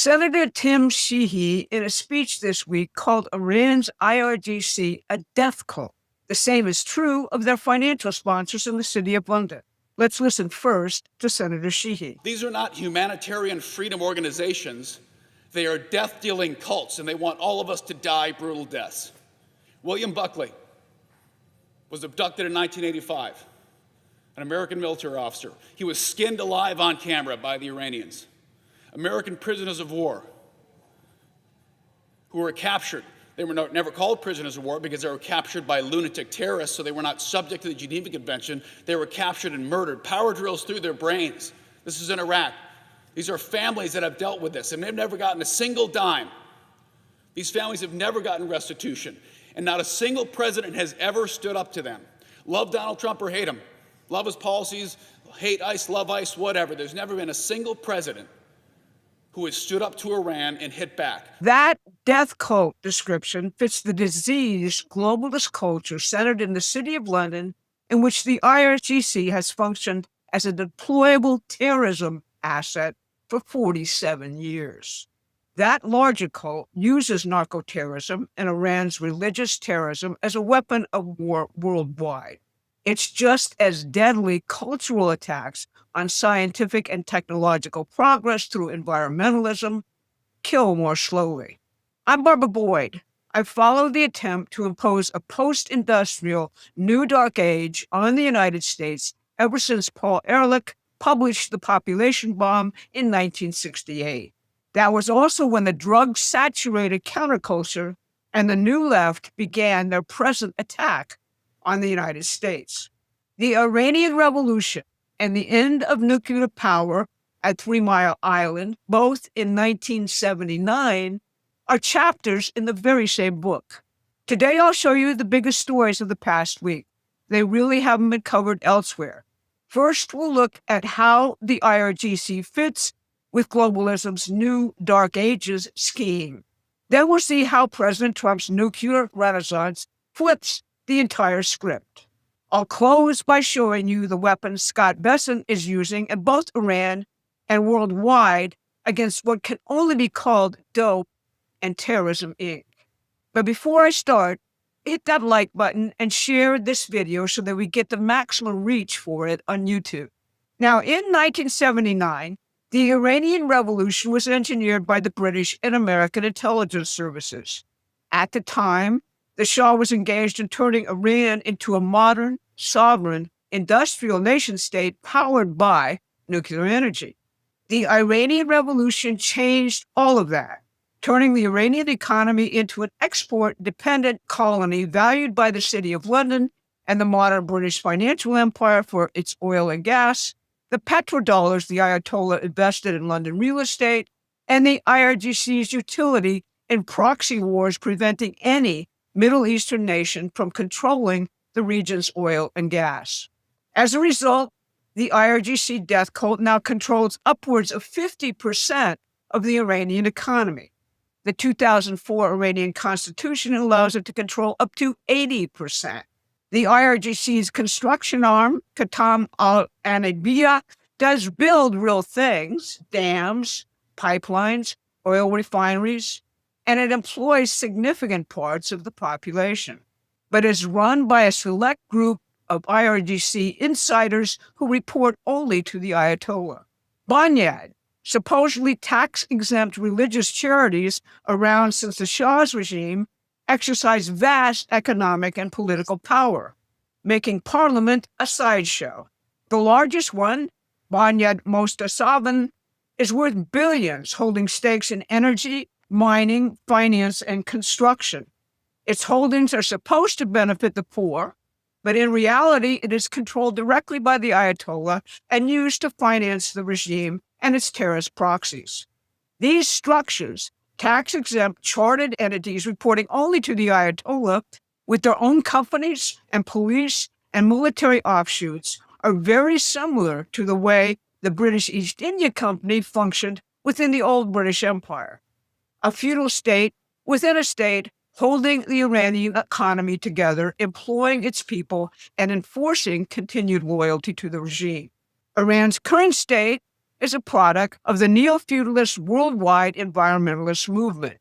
Senator Tim Sheehy, in a speech this week, called Iran's IRGC a death cult. The same is true of their financial sponsors in the City of London. Let's listen first to Senator Sheehy. These are not humanitarian freedom organizations. They are death-dealing cults, and they want all of us to die brutal deaths. William Buckley was abducted in 1985, an American military officer. He was skinned alive on camera by the Iranians. American prisoners of war who were captured. They were never called prisoners of war because they were captured by lunatic terrorists, so they were not subject to the Geneva Convention. They were captured and murdered, power drills through their brains. This is in Iraq. These are families that have dealt with this, and they've never gotten a single dime. These families have never gotten restitution, and not a single president has ever stood up to them. Love Donald Trump or hate him. Love his policies, hate ICE, love ICE, whatever. There's never been a single president who has stood up to Iran and hit back. That death cult description fits the diseased globalist culture centered in the City of London, in which the IRGC has functioned as a deployable terrorism asset for 47 years. That larger cult uses narco-terrorism and Iran's religious terrorism as a weapon of war worldwide. It's just as deadly cultural attacks on scientific and technological progress through environmentalism kill more slowly. I'm Barbara Boyd. I followed the attempt to impose a post-industrial new dark age on the United States ever since Paul Ehrlich published The Population Bomb in 1968. That was also when the drug-saturated counterculture and the New Left began their present attack on the United States. The Iranian Revolution and the end of nuclear power at 3 Mile Island, both in 1979, are chapters in the very same book. Today, I'll show you the biggest stories of the past week. They really haven't been covered elsewhere. First, we'll look at how the IRGC fits with globalism's new Dark Ages scheme. Then we'll see how President Trump's nuclear renaissance flips the entire script. I'll close by showing you the weapons Scott Bessent is using in both Iran and worldwide against what can only be called dope and terrorism, Inc. But before I start, hit that like button and share this video so that we get the maximum reach for it on YouTube. Now, in 1979, the Iranian Revolution was engineered by the British and American intelligence services. At the time, the Shah was engaged in turning Iran into a modern, sovereign, industrial nation-state powered by nuclear energy. The Iranian Revolution changed all of that, turning the Iranian economy into an export-dependent colony valued by the City of London and the modern British financial empire for its oil and gas, the petrodollars the Ayatollah invested in London real estate, and the IRGC's utility in proxy wars preventing any Middle Eastern nation from controlling the region's oil and gas. As a result, the IRGC death cult now controls upwards of 50% of the Iranian economy. The 2004 Iranian constitution allows it to control up to 80%. The IRGC's construction arm, Qatam al-Anabiyya, does build real things, dams, pipelines, oil refineries, and it employs significant parts of the population, but is run by a select group of IRGC insiders who report only to the Ayatollah. Banyad, supposedly tax-exempt religious charities around since the Shah's regime, exercise vast economic and political power, making parliament a sideshow. The largest one, Banyad Mostasavan, is worth billions, holding stakes in energy, mining, finance, and construction. Its holdings are supposed to benefit the poor, but in reality, it is controlled directly by the Ayatollah and used to finance the regime and its terrorist proxies. These structures, tax-exempt chartered entities reporting only to the Ayatollah, with their own companies and police and military offshoots, are very similar to the way the British East India Company functioned within the old British Empire. A feudal state within a state holding the Iranian economy together, employing its people, and enforcing continued loyalty to the regime. Iran's current state, is a product of the neo-feudalist worldwide environmentalist movement.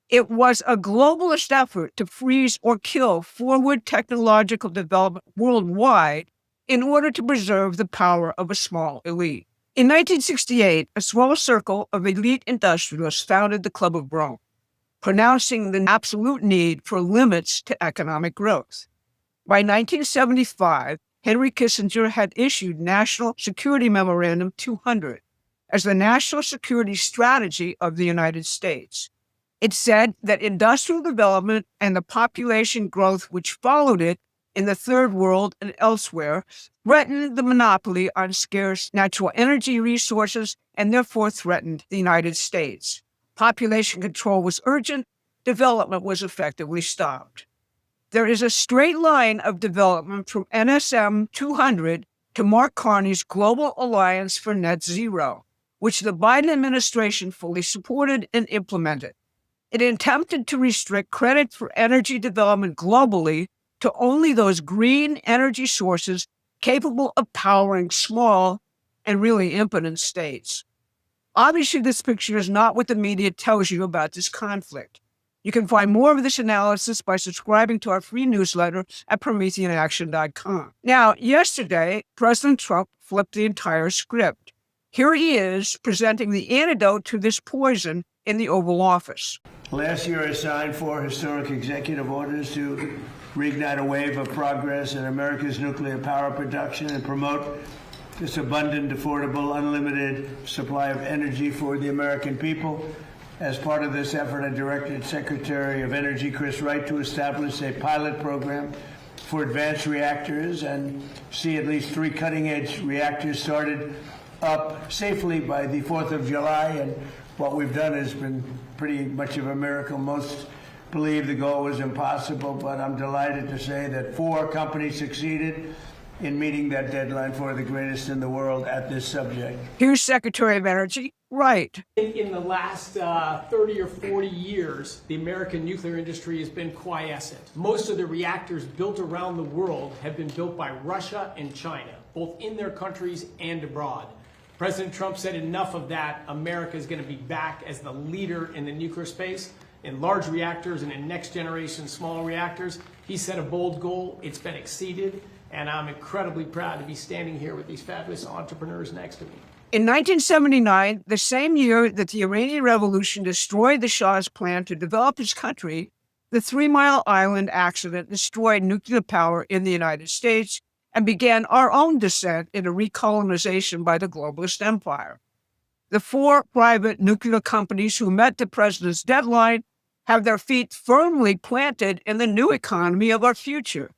It was a globalist effort to freeze or kill forward technological development worldwide in order to preserve the power of a small elite. In 1968, a small circle of elite industrialists founded the Club of Rome, pronouncing the absolute need for limits to economic growth. By 1975, Henry Kissinger had issued National Security Memorandum 200 as the national security strategy of the United States. It said that industrial development and the population growth which followed it in the Third World and elsewhere threatened the monopoly on scarce natural energy resources and therefore threatened the United States. Population control was urgent, development was effectively stopped. There is a straight line of development from NSM 200 to Mark Carney's Global Alliance for Net Zero, which the Biden administration fully supported and implemented. It attempted to restrict credit for energy development globally to only those green energy sources capable of powering small and really impotent states. Obviously, this picture is not what the media tells you about this conflict. You can find more of this analysis by subscribing to our free newsletter at PrometheanAction.com. Now, yesterday, President Trump flipped the entire script. Here he is presenting the antidote to this poison in the Oval Office. Last year, I signed 4 historic executive orders to reignite a wave of progress in America's nuclear power production and promote this abundant, affordable, unlimited supply of energy for the American people. As part of this effort, I directed Secretary of Energy Chris Wright to establish a pilot program for advanced reactors and see at least 3 cutting-edge reactors started up safely by the 4th of July. And what we've done has been pretty much of a miracle. Most believe the goal was impossible, but I'm delighted to say that 4 companies succeeded in meeting that deadline for the greatest in the world at this subject. Here's Secretary of Energy Wright. In the last 30 or 40 years, the American nuclear industry has been quiescent. Most of the reactors built around the world have been built by Russia and China, both in their countries and abroad. President Trump said enough of that. America is going to be back as the leader in the nuclear space, in large reactors and in next generation small reactors. He set a bold goal. It's been exceeded. And I'm incredibly proud to be standing here with these fabulous entrepreneurs next to me. In 1979, the same year that the Iranian Revolution destroyed the Shah's plan to develop his country, the 3 Mile Island accident destroyed nuclear power in the United States and began our own descent into recolonization by the globalist empire. The 4 private nuclear companies who met the president's deadline have their feet firmly planted in the new economy of our future.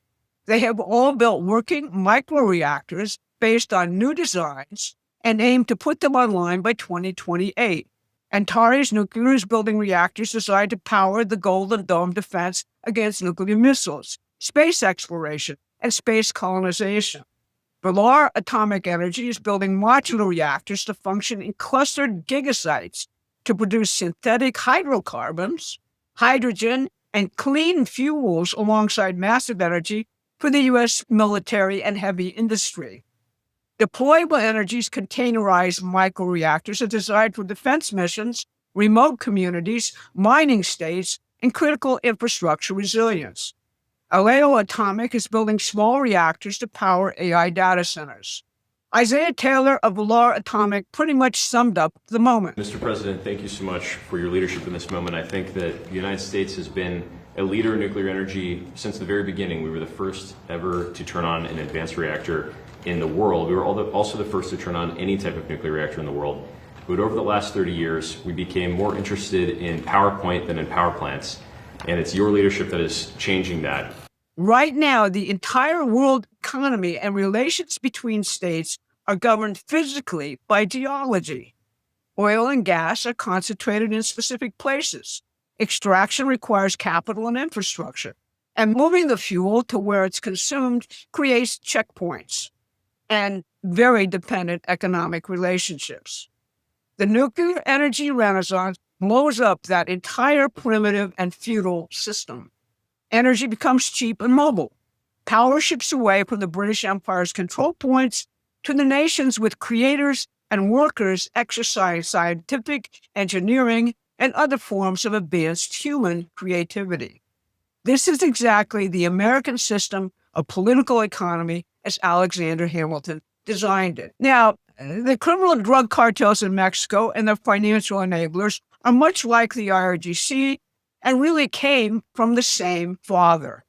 They have all built working microreactors based on new designs and aim to put them online by 2028. Antares Nuclear is building reactors designed to power the Golden Dome defense against nuclear missiles, space exploration, and space colonization. Velar Atomic Energy is building modular reactors to function in clustered gigasites to produce synthetic hydrocarbons, hydrogen, and clean fuels alongside massive energy for the U.S. military and heavy industry. Deployable Energy's containerized microreactors are designed for defense missions, remote communities, mining states, and critical infrastructure resilience. Aleo Atomic is building small reactors to power AI data centers. Isaiah Taylor of Velar Atomic pretty much summed up the moment. Mr. President, thank you so much for your leadership in this moment. I think that the United States has been a leader in nuclear energy since the very beginning. We were the first ever to turn on an advanced reactor in the world. We were also the first to turn on any type of nuclear reactor in the world. But over the last 30 years, we became more interested in PowerPoint than in power plants. And it's your leadership that is changing that. Right now, the entire world economy and relations between states are governed physically by geology. Oil and gas are concentrated in specific places. Extraction requires capital and infrastructure. And moving the fuel to where it's consumed creates checkpoints and very dependent economic relationships. The nuclear energy renaissance blows up that entire primitive and feudal system. Energy becomes cheap and mobile. Power shifts away from the British Empire's control points to the nations with creators, and workers exercise scientific, engineering, and other forms of advanced human creativity. This is exactly the American system of political economy as Alexander Hamilton designed it. Now, the criminal drug cartels in Mexico and their financial enablers are much like the IRGC and really came from the same father.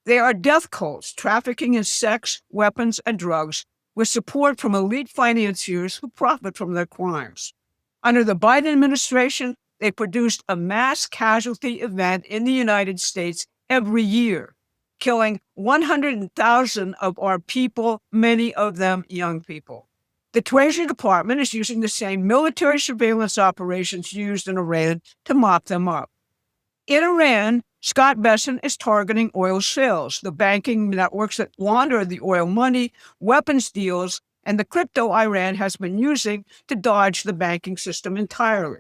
They are death cults trafficking in sex, weapons, and drugs with support from elite financiers who profit from their crimes. Under the Biden administration, they produced a mass casualty event in the United States every year, killing 100,000 of our people, many of them young people. The Treasury Department is using the same military surveillance operations used in Iran to mop them up. In Iran, Scott Bessent is targeting oil sales, the banking networks that launder the oil money, weapons deals, and the crypto Iran has been using to dodge the banking system entirely.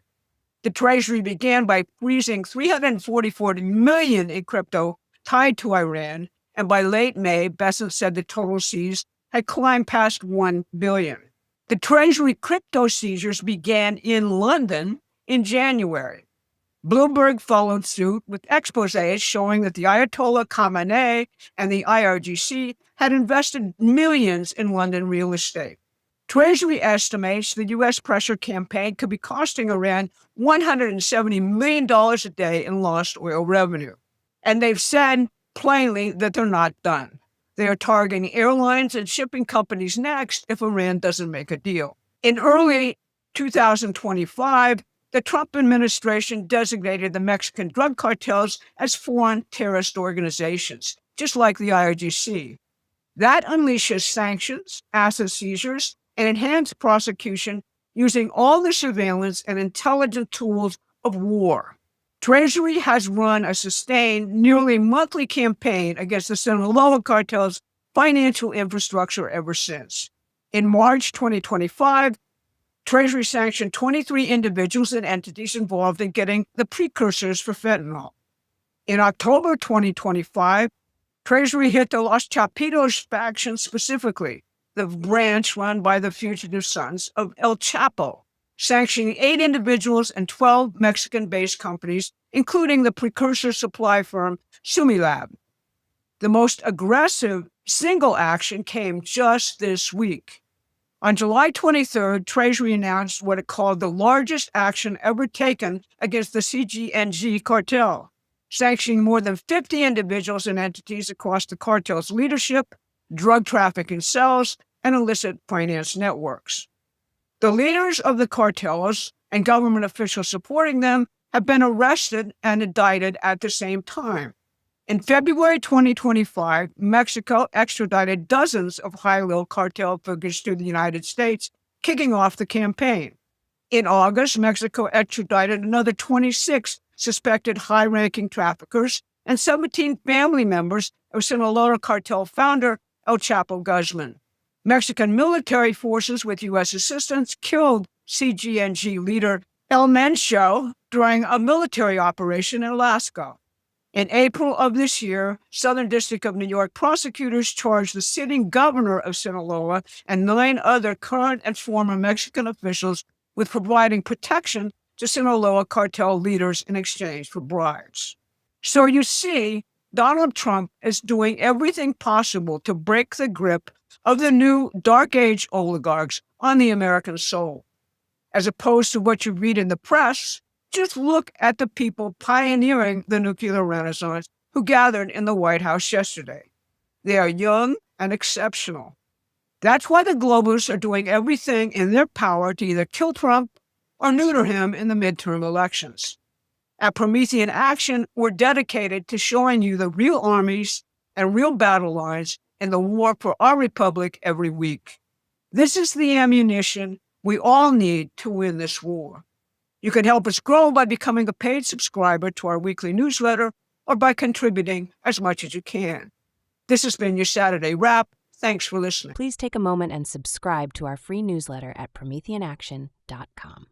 The Treasury began by freezing $344 million in crypto tied to Iran, and by late May, Bessent said the total seized had climbed past $1 billion. The Treasury crypto seizures began in London in January. Bloomberg followed suit with exposés showing that the Ayatollah Khamenei and the IRGC had invested millions in London real estate. Treasury estimates the U.S. pressure campaign could be costing Iran $170 million a day in lost oil revenue. And they've said plainly that they're not done. They are targeting airlines and shipping companies next if Iran doesn't make a deal. In early 2025, the Trump administration designated the Mexican drug cartels as foreign terrorist organizations, just like the IRGC. That unleashes sanctions, asset seizures, and enhanced prosecution using all the surveillance and intelligence tools of war. Treasury has run a sustained, nearly monthly campaign against the Sinaloa cartel's financial infrastructure ever since. In March 2025, Treasury sanctioned 23 individuals and entities involved in getting the precursors for fentanyl. In October 2025, Treasury hit the Los Chapitos faction specifically, the branch run by the fugitive sons of El Chapo, sanctioning 8 individuals and 12 Mexican-based companies, including the precursor supply firm Sumilab. The most aggressive single action came just this week. On July 23rd, Treasury announced what it called the largest action ever taken against the CGNG cartel, sanctioning more than 50 individuals and entities across the cartel's leadership, drug trafficking cells, and illicit finance networks. The leaders of the cartels and government officials supporting them have been arrested and indicted at the same time. In February 2025, Mexico extradited dozens of high-level cartel figures to the United States, kicking off the campaign. In August, Mexico extradited another 26 suspected high-ranking traffickers and 17 family members of Sinaloa cartel founder El Chapo Guzman. Mexican military forces with U.S. assistance killed CGNG leader El Mencho during a military operation in Alaska. In April of this year, Southern District of New York prosecutors charged the sitting governor of Sinaloa and 9 other current and former Mexican officials with providing protection to Sinaloa cartel leaders in exchange for bribes. So you see, Donald Trump is doing everything possible to break the grip of the new dark age oligarchs on the American soul. As opposed to what you read in the press, just look at the people pioneering the nuclear renaissance who gathered in the White House yesterday. They are young and exceptional. That's why the globalists are doing everything in their power to either kill Trump or neuter him in the midterm elections. At Promethean Action, we're dedicated to showing you the real armies and real battle lines in the war for our republic every week. This is the ammunition we all need to win this war. You can help us grow by becoming a paid subscriber to our weekly newsletter or by contributing as much as you can. This has been your Saturday Wrap. Thanks for listening. Please take a moment and subscribe to our free newsletter at prometheanaction.com.